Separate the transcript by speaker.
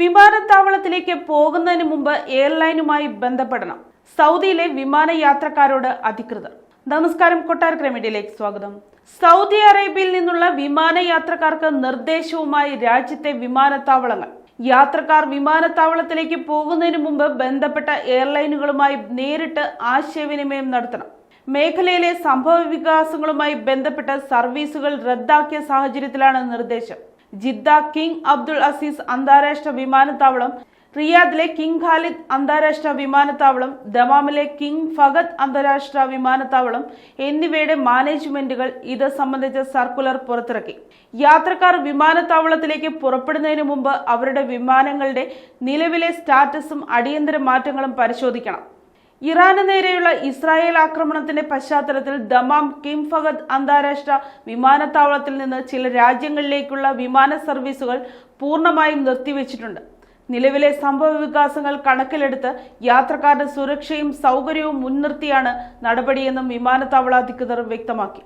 Speaker 1: വിമാനത്താവളത്തിലേക്ക് പോകുന്നതിന് മുമ്പ് എയർലൈനുമായി ബന്ധപ്പെടണം. സൗദിയിലെ വിമാനയാത്രക്കാരോട് അധികൃതർ. നമസ്കാരം, കൊട്ടാരക്കര മീഡിയയിലേക്ക് സ്വാഗതം. സൗദി അറേബ്യയിൽ നിന്നുള്ള വിമാനയാത്രക്കാർക്ക് നിർദ്ദേശവുമായി രാജ്യത്തെ വിമാനത്താവളങ്ങൾ. യാത്രക്കാർ വിമാനത്താവളത്തിലേക്ക് പോകുന്നതിന് മുമ്പ് ബന്ധപ്പെട്ട എയർലൈനുകളുമായി നേരിട്ട് ആശയവിനിമയം നടത്തണം. മേഖലയിലെ സംഭവ വികാസങ്ങളുമായി ബന്ധപ്പെട്ട സർവീസുകൾ റദ്ദാക്കിയ സാഹചര്യത്തിലാണ് നിർദ്ദേശം. ജിദ്ദ കിങ് അബ്ദുൾ അസീസ് അന്താരാഷ്ട്ര വിമാനത്താവളം, റിയാദിലെ കിങ് ഖാലിദ് അന്താരാഷ്ട്ര വിമാനത്താവളം, ദമാമിലെ കിങ് ഫഹദ് അന്താരാഷ്ട്ര വിമാനത്താവളം എന്നിവയുടെ മാനേജ്മെന്റുകൾ ഇത് സംബന്ധിച്ച സർക്കുലർ പുറത്തിറക്കി. യാത്രക്കാർ വിമാനത്താവളത്തിലേക്ക് പുറപ്പെടുന്നതിന് മുമ്പ് അവരുടെ വിമാനങ്ങളുടെ നിലവിലെ സ്റ്റാറ്റസും അടിയന്തര മാറ്റങ്ങളും പരിശോധിക്കണം. ഇറാന് നേരെയുള്ള ഇസ്രായേൽ ആക്രമണത്തിന്റെ പശ്ചാത്തലത്തിൽ ദമാം കിങ് ഫഹദ് അന്താരാഷ്ട്ര വിമാനത്താവളത്തിൽ നിന്ന് ചില രാജ്യങ്ങളിലേക്കുള്ള വിമാന സർവീസുകൾ പൂർണ്ണമായും നിർത്തിവെച്ചിട്ടുണ്ട്. നിലവിലെ സംഭവ വികാസങ്ങൾ കണക്കിലെടുത്ത് യാത്രക്കാരുടെ സുരക്ഷയും സൗകര്യവും മുൻനിർത്തിയാണ് നടപടിയെന്നും വിമാനത്താവള അധികൃതർ വ്യക്തമാക്കി.